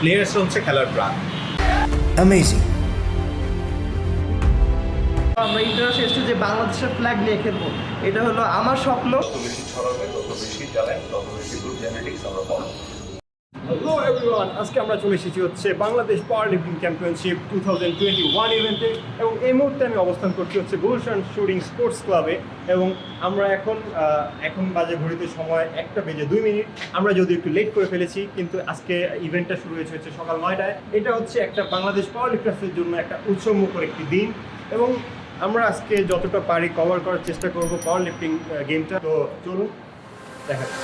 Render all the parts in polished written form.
প্লেয়ার্সরা হচ্ছে খেলার প্রাণ। অ্যামেজিং। আমরা ইন্টারন্যাশনাল স্টেজে বাংলাদেশের ফ্ল্যাগ নিয়ে খেলবো, এটা হলো আমার স্বপ্ন। যত বেশি ছড়াবে তত বেশি ট্যালেন্ট, তত বেশি গ্রুপ জেনেটিক্স আমরা পাবো। হ্যালো এভরিওয়ান, আজকে আমরা চলে এসেছি হচ্ছে বাংলাদেশ পাওয়ার লিফটিং চ্যাম্পিয়নশিপ 2021 ইভেন্টে, এবং এই মুহূর্তে আমি অবস্থান করছি হচ্ছে গুলশান শুটিং স্পোর্টস ক্লাবে। এবং আমরা এখন বাজে ঘড়িতে সময় 1:02। আমরা যদি একটু লেট করে ফেলেছি, কিন্তু আজকে ইভেন্টটা শুরু হয়েছে হচ্ছে সকাল 9টায়। এটা হচ্ছে একটা বাংলাদেশ পাওয়ার লিফটার্সের জন্য একটা উৎসবমুখর একটি দিন, এবং আমরা আজকে যতটা পারি কভার করার চেষ্টা করব পাওয়ার লিফটিং গেমটা। তো চলুন দেখা যাক।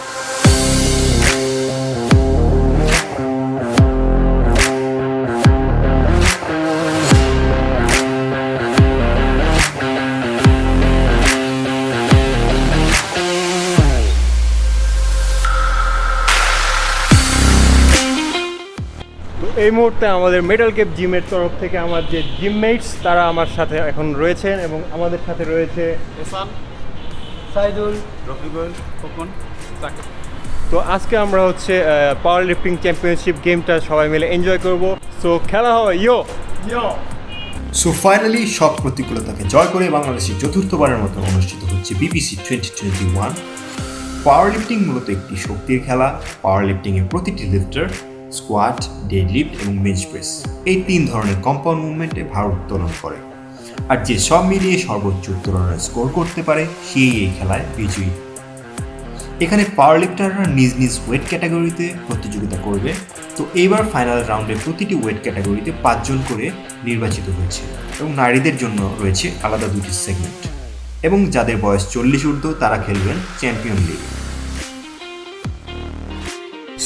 এই মুহূর্তে আমাদের মেটাল কেপ জিমের তরফ থেকে আমার যে জিমমেটস তারা আমার সাথে এখন রয়েছেন, এবং আমাদের সাথে রয়েছে ওসান, সাইদুল, রফিকুল, খোকন, সাকিব। তো আজকে আমরা হচ্ছে পাওয়ার লিফটিং চ্যাম্পিয়নশিপ গেমটা সবাই মিলে এনজয় করব। সো খেলা হবে ইয়ো। সো ফাইনালি সব প্রতিকূলতাকে জয় করে বাংলাদেশের চতুর্থবারের মতো অনুষ্ঠিত হচ্ছে বিপিসি 2021। পাওয়ার লিফটিং মূলত একটি শক্তির খেলা। পাওয়ার লিফটিংয়ে প্রতিটি লিফটার স্কোয়াট, ডেডলিফট এবং বেঞ্চ প্রেস এই 3 ধরনের কম্পাউন্ড মুভমেন্টে ভার উত্তোলন করে, আর যে সব মিলিয়ে সর্বোচ্চ উত্তোলনের স্কোর করতে পারে সেই এই খেলায় বিজয়ী। এখানে পাওয়ার লিফটাররা নিজ নিজ ওয়েট ক্যাটাগরিতে প্রতিযোগিতা করবে। তো এইবার ফাইনাল রাউন্ডে প্রতিটি ওয়েট ক্যাটাগরিতে 5 জন করে নির্বাচিত হয়েছে, এবং নারীদের জন্য রয়েছে আলাদা 2টি সেগমেন্ট, এবং যাদের বয়স 40 ঊর্ধ্ব তারা খেলবেন champion league.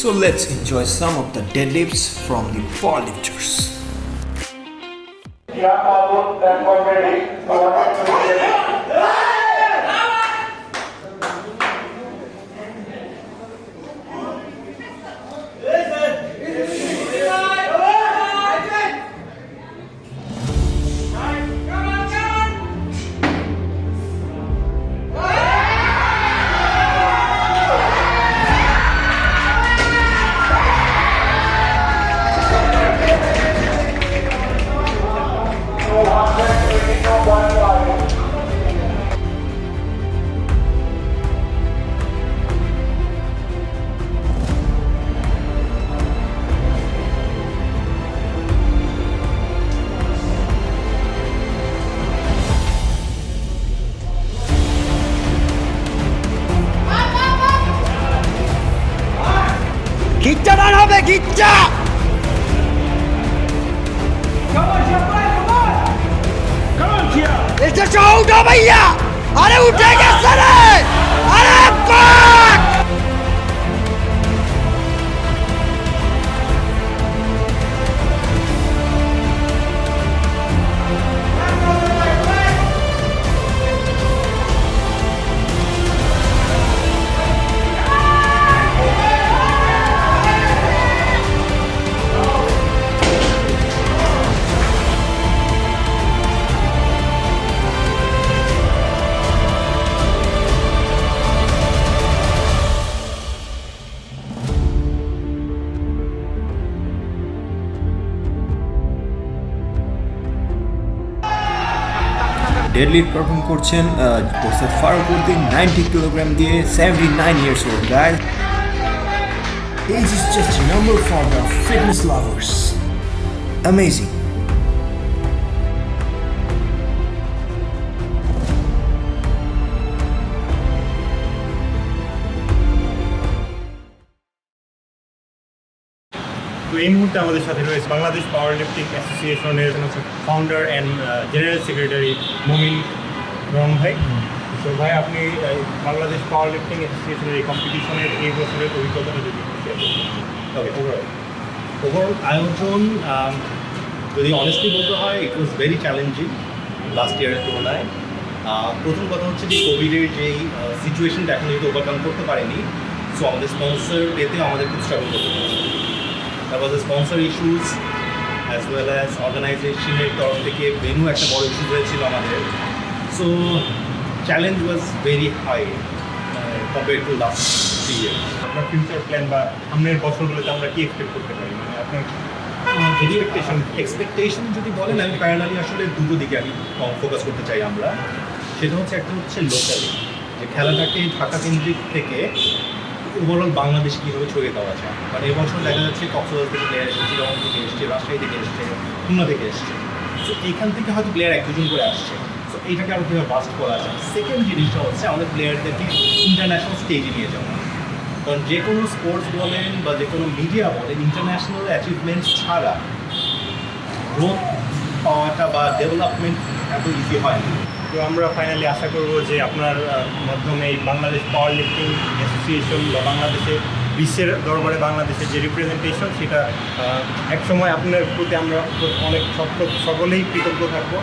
So let's enjoy some of the deadlifts from the powerlifters. গিচ্ছা ডান হবে, গিচ্ছা। এটা সহ উঠো ভাইয়া, আরে উঠে গেছে রে, আরে পাক। ডেডলিফট পারফর্ম করছেন ওস্তাদ ফারুক উদ্দিন 90 কিলোগ্রাম দিয়ে, 79 years old guys. Age is just a number for the fitness lovers. Amazing. তো এই মুহূর্তে আমাদের সাথে রয়েছে বাংলাদেশ পাওয়ার লিফটিং অ্যাসোসিয়েশনের ফাউন্ডার অ্যান্ড জেনারেল সেক্রেটারি মুমিন রহমান ভাই। তো ভাই, আপনি বাংলাদেশ পাওয়ার লিফটিং অ্যাসোসিয়েশনের এই কম্পিটিশনের এই বছরের অভিজ্ঞতাটা যদি ওভারঅল আয়োজন যদি অনেস্টলি বলতে হয়, ইট ওয়াজ ভেরি চ্যালেঞ্জিং লাস্ট ইয়ারের তুলনায়। প্রথম কথা হচ্ছে যে কোভিডের যেই সিচুয়েশনটা এখন যেহেতু ওভারকাম করতে পারেনি, সো আমাদের স্পন্সর পেতে আমাদের খুব স্ট্রাগল করতে হয়েছে। তারপর sponsor issues as well as অর্গানাইজেশনের তরফ থেকে ভেন্যু একটা বড় ইস্যু হয়েছিল আমাদের। So challenge was very high compare to last 3 years. আপনার ফিউচার প্ল্যান বা সামনের বছরগুলোতে আমরা কি এক্সপেক্ট করতে পারি, মানে আপনার যদি এক্সপেকটেশন যদি বলেন, আমি প্যারালালি আসলে দুটো দিকে আমি ফোকাস করতে চাই আমরা। সেটা হচ্ছে একটা হচ্ছে লোকালি, যে খেলাটাকে ঢাকা কেন্দ্রিক থেকে ওভারঅল বাংলাদেশ কীভাবে ছড়িয়ে দেওয়া যায়। মানে এবছর দেখা যাচ্ছে কক্সবাজার থেকে প্লেয়ার এসেছে, চিটাগং থেকে এসছে, রাজশাহী থেকে এসছে, খুলনা থেকে এসছে। সো এইখান থেকে হয়তো প্লেয়ার 1-2 জন করে আসছে। সো এইটাকে আরও কীভাবে বাস্ট করা যায়। সেকেন্ড জিনিসটা হচ্ছে আমাদের প্লেয়ারদেরকে ইন্টারন্যাশনাল স্টেজে নিয়ে যাওয়া। কারণ যে কোনো স্পোর্টস বলেন বা যে কোনো মিডিয়া বলেন, ইন্টারন্যাশনাল অ্যাচিভমেন্টস ছাড়া গ্রোথ পাওয়াটা বা ডেভেলপমেন্ট এত ইজি হয় না। তো আমরা ফাইনালি আশা করব যে আপনার মাধ্যমে এই বাংলাদেশ পাওয়ার লিফটিং অ্যাসোসিয়েশন বা বাংলাদেশে বিশ্বের দরবারে বাংলাদেশের যে রিপ্রেজেন্টেশন, সেটা একসময় আপনার প্রতি আমরা অনেক সকলেই কৃতজ্ঞ থাকবো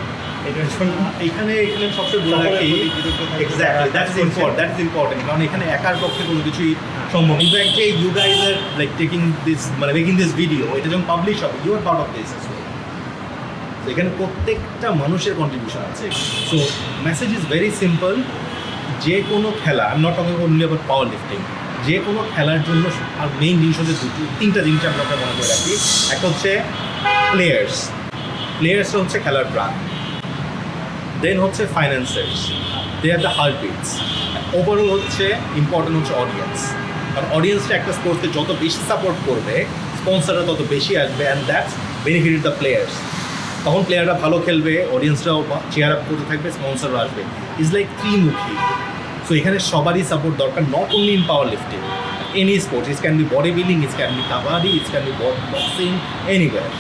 এটার জন্য। এখানে সবচেয়ে বড় একটা এক্স্যাক্টলি দ্যাট ইজ ইম্পর্টেন্ট, কারণ এখানে একার পক্ষে কোনো কিছুই সম্ভব। ইনফ্যাক্ট যে you guys are like taking this, মানে মেকিং দিস ভিডিও, এটা যখন পাবলিশ হবে, you are part of this. এখানে প্রত্যেকটা মানুষের কন্ট্রিবিউশন আছে। So message is very simple, যে কোনো খেলা, I am not talking only about powerlifting, যে কোনো খেলার জন্য আর মেইন জিনিস হচ্ছে তিনটা জিনিস আমরা মনে করে রাখি। একটা হচ্ছে প্লেয়ার্সরা হচ্ছে খেলার প্রাণ, দেন হচ্ছে financers, they are the heart beats, overall হচ্ছে ইম্পর্টেন্ট হচ্ছে অডিয়েন্স। কারণ অডিয়েন্সটা একটা স্পোর্টসকে যত বেশি সাপোর্ট করবে, স্পন্সররা তত বেশি আসবে, and that's benefited the players. তখন প্লেয়াররা ভালো খেলবে, অডিয়েন্সরাও চেয়ার আপ করতে থাকবে, স্পন্সররা আসবে। Is like ত্রিমুখী। সো এখানে সবারই সাপোর্ট দরকার, not only in power lifting, any sports. It can be body building, it can be kabaddi, it can be boxing, anywhere.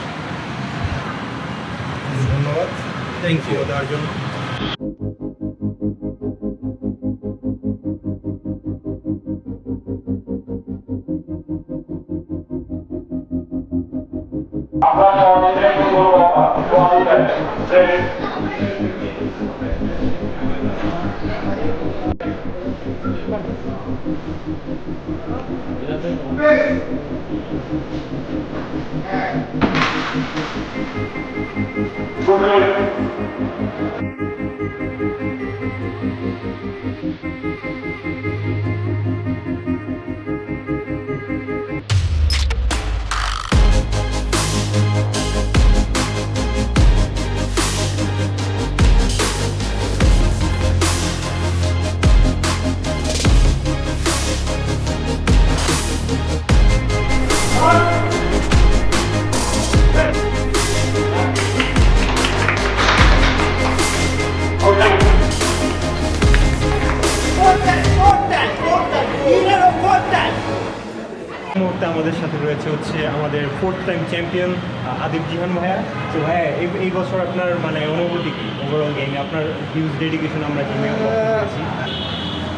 ধন্যবাদ থ্যাংক ইউ দেওয়ার জন্য। মুহূর্তে আমাদের সাথে রয়েছে হচ্ছে আমাদের 4th time champion Adib Jihan ভাইয়া। তো ভাইয়া এই বছর আপনার মানে অনুভূতি কি ওভারঅল গেমে, আপনার হিউজ ডেডিকেশন আমরা গেমে পেয়েছি।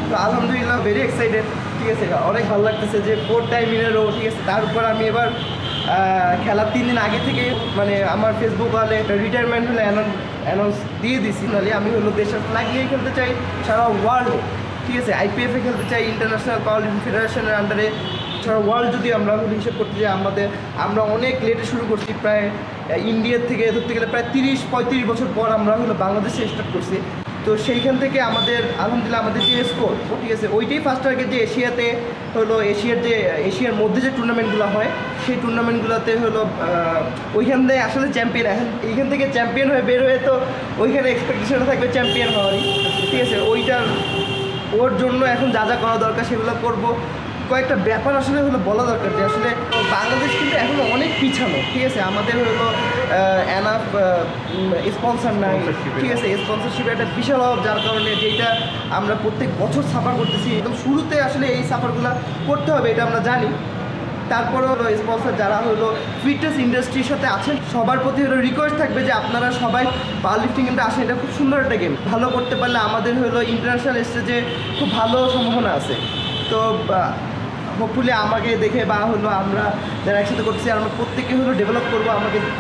তো আলহামদুলিল্লাহ ভেরি এক্সাইটেড, ঠিক আছে, অনেক ভালো লাগতেছে যে 4 টাইম ইন এ রো, ঠিক আছে। তার উপর আমি এবার খেলার 3 দিন আগে থেকে মানে আমার ফেসবুক ওয়ালে রিটায়ারমেন্ট হলে অ্যানাউন্স দিয়ে দিছি। আমি হলো দেশের ফ্ল্যাগ নিয়ে খেলতে চাই সারা ওয়ার্ল্ড, ঠিক আছে। আইপিএফে খেলতে চাই, ইন্টারন্যাশনাল পাওয়ার লিফটিং ফেডারেশনের আন্ডারে সারা ওয়ার্ল্ড। যদি আমরা হিসেব করতে যাই, আমরা অনেক লেটে শুরু করছি, প্রায় ইন্ডিয়ার থেকে ধরতে গেলে প্রায় 30-35 বছর পর আমরা হলো বাংলাদেশে স্টার্ট করছি। তো সেইখান থেকে আমাদের আলহামদুলিল্লাহ আমাদের যে স্কোর, ঠিক আছে, ওইটাই ফার্স্ট টার্গেট যে এশিয়াতে হলো এশিয়ার মধ্যে যে টুর্নামেন্টগুলো হয়, সেই টুর্নামেন্টগুলোতে হলো ওইখান থেকে আসলে চ্যাম্পিয়ন, এখন এইখান থেকে চ্যাম্পিয়ন হয়ে বের হয়ে তো ওইখানে এক্সপেকটেশনটা থাকবে চ্যাম্পিয়ন হওয়ারই, ঠিক আছে। ওর জন্য এখন যা যা করা দরকার সেগুলো করব। কয়েকটা ব্যাপার আসলে হলো বলা দরকার যে আসলে বাংলাদেশ কিন্তু এখনও অনেক পিছানো, ঠিক আছে। আমাদের হলো এনাফ স্পন্সর নাই, ঠিক আছে। স্পন্সরশিপের একটা বিশাল অভাব, যার কারণে যেটা আমরা প্রত্যেক বছর সাফার করতেছি। একদম শুরুতে আসলে এই সাফারগুলো করতে হবে, এটা আমরা জানি। তারপরে হলো স্পন্সর যারা হলো ফিটনেস ইন্ডাস্ট্রির সাথে আছেন, সবার প্রতি হলো রিকোয়েস্ট থাকবে যে আপনারা সবাই পাওয়ার লিফটিং গেমটা আসেন। এটা খুব সুন্দর একটা গেম, ভালো করতে পারলে আমাদের হলো ইন্টারন্যাশনাল স্টেজে খুব ভালো সম্ভাবনা আছে। তো হোপফুলি আমাকে দেখে বা হলো আমরা যারা একসাথে করছি, আমরা প্রত্যেকে হলো ডেভেলপ করবো,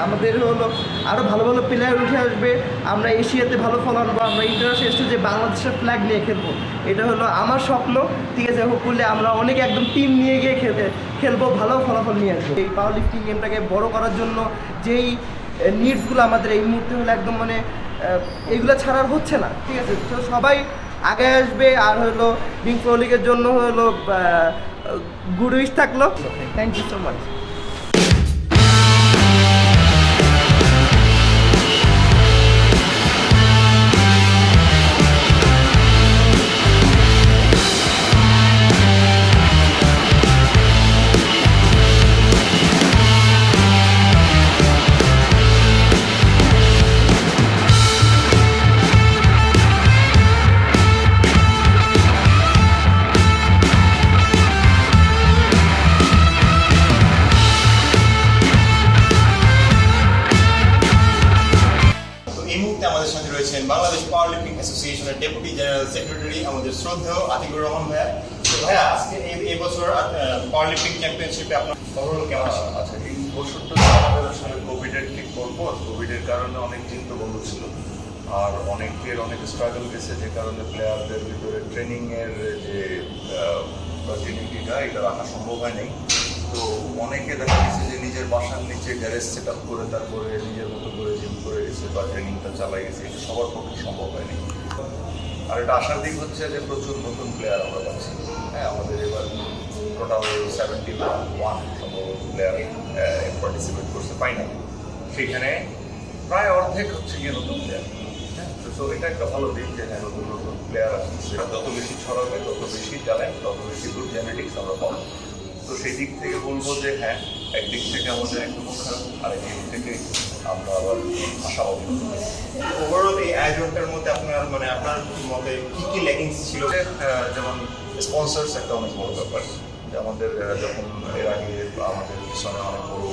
আমাদের হলো আরও ভালো ভালো প্লেয়ার উঠে আসবে, আমরা এশিয়াতে ভালো ফল আনবো, আমরা ইন্টারন্যাশনাল স্টেজে বাংলাদেশের ফ্ল্যাগ নিয়ে খেলবো। এটা হলো আমার স্বপ্ন, ঠিক আছে। হোপফুলি আমরা অনেক একদম টিম নিয়ে গিয়ে খেলবো, ভালো ফলাফল নিয়ে আসবো। এই পাওয়ার লিফটিং গেমটাকে বড় করার জন্য যেই নিডসগুলো আমাদের এই মুহূর্তে হলো একদম মানে এগুলো ছাড়া হচ্ছে না, ঠিক আছে। তো সবাই আগে আসবে। আর হলো বিং প্রো লিগের জন্য হলো গুড উইশ থাকলো। Thank you so much. তো এই মুহূর্তে আমাদের সাথে রয়েছেন বাংলাদেশ পাওয়ার লিফটিং অ্যাসোসিয়েশনের ডেপুটি জেনারেল সেক্রেটারি আমাদের শ্রদ্ধেয় আতিকুর রহমান ভাইয়া। তো ভাইয়া আজকে এই বছর পাওয়ার লিফটিং চ্যাম্পিয়নশিপে আপনার ওভারঅল কেমন আছে? আচ্ছা, এই বছরটা তো আমাদের আসলে কোভিডের ঠিক পরপর, কোভিডের কারণে অনেক দিন তো বন্ধ ছিল, আর অনেকের অনেক স্ট্রাগল গেছে, যে কারণে প্লেয়ারদের ভিতরে ট্রেনিংয়ের যে কন্টিনিউটিটা এটা রাখা সম্ভব হয় নাই। তো অনেকে দেখা গেছে যে নিজের বাসার নিচে গ্যারেজ সেট আপ করে তারপরে নিজের মতো করে জিম করে গেছে বা ট্রেনিংটা চালাই গেছে, এটা সবার পক্ষে সম্ভব হয়নি। আর এটা আশার দিক হচ্ছে যে প্রচুর নতুন প্লেয়ার আমরা পাচ্ছি। হ্যাঁ, আমাদের এবার টোটাল 71 সম্ভবত প্লেয়ার পার্টিসিপেট করছে ফাইনালে, সেখানে প্রায় অর্ধেক হচ্ছে গিয়ে নতুন প্লেয়ার। হ্যাঁ, তো এটা একটা ভালো দিক যে হ্যাঁ, নতুন নতুন প্লেয়ার আসছে। যত বেশি ছড়াবে তত বেশি ট্যালেন্ট, তত বেশি গুড জেনেটিক্স আমরা পাবো। তো সেই দিক থেকে বলবো যে হ্যাঁ, একদিক থেকে আমাদের একটু খারাপ, আর একদিক থেকে আমরা আবার আশাবাদী। ওভারঅল এই আয়োজনটার মধ্যে আপনার আপনার মতে কি কি ল্যাকিংস ছিল? যেমন স্পন্সরস একটা অনেক বড় ব্যাপার, যে আমাদের যখন এর আগে আমাদের পিছনে অনেক বড়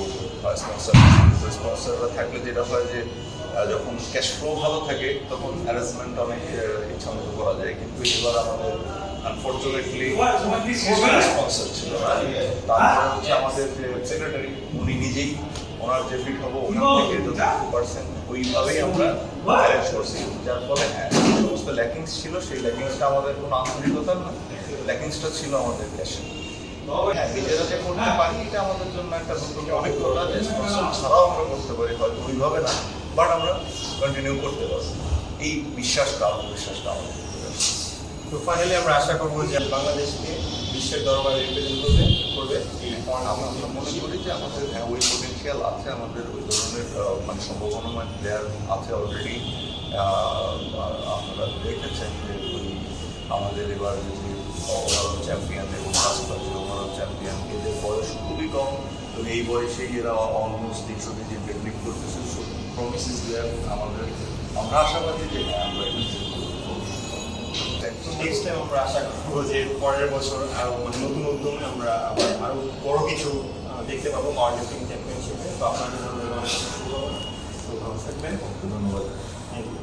স্পন্সররা থাকলে যেটা হয় যে যখন ক্যাশ ফ্লো ভালো থাকে তখন অ্যারেঞ্জমেন্ট অনেক ইচ্ছা মতো করা যায়, কিন্তু এবার আমাদের আনফর্চুনেটলি স্পন্সর ছিল না। তারপরে হচ্ছে আমাদের যে সেক্রেটারি, উনি নিজেই ওনার যে ফিট হবো ওখান থেকে যত 2% ওইভাবেই আমরা অ্যারেঞ্জ করছি, যার ফলে হ্যাঁ সমস্ত ল্যাকিংস ছিল, সেই ল্যাকিংসটা আমাদের কোনো আন্তরিকতার না, ল্যাকিংসটা ছিল আমাদের ক্যাশে। হ্যাঁ, নিজেরা যে করতে পারি এটা আমাদের জন্য একটা নতুন অনেক কথা, যে স্পন্সর ছাড়াও আমরা করতে পারি, হয়তো ওইভাবে না, বাট আমরা কন্টিনিউ করতে পারবো। এই বিশ্বাসটা, আত্মবিশ্বাসটা আমাদের। তো ফাইনালি আমরা আশা করবো যে বাংলাদেশকে বিশ্বের দরবারে রিপ্রেজেন্ট করবে এই আমরা মনে করি যে আমাদের হ্যাঁ ওই পোটেনশিয়াল আছে, আমাদের ওই ধরনের সম্ভাবনাময় প্লেয়ার আছে অলরেডি। আপনারা দেখেছেন যে ওই আমাদের এবার যে ওভারঅল চ্যাম্পিয়ন এবং ফার্স্ট যে ওভারঅল চ্যাম্পিয়ন, এদের বয়স খুবই কম, তো এই বয়সেই এরা অলমোস্ট 300 কেজি টেকনিক করতেছে। সো প্রমিসেস দেয়ার, আমরা আশাবাদী যে হ্যাঁ আমরা নেক্সট টাইম আমরা আশা করবো যে পরের বছর আরও নতুন উদ্যমে আমরা আরও বড় কিছু দেখতে পাবো পাওয়ার লিফটিং চ্যাম্পিয়নশিপে। তো আপনাদের জন্য অনেক শুভ, ভালো থাকবেন। ধন্যবাদ। Thank you.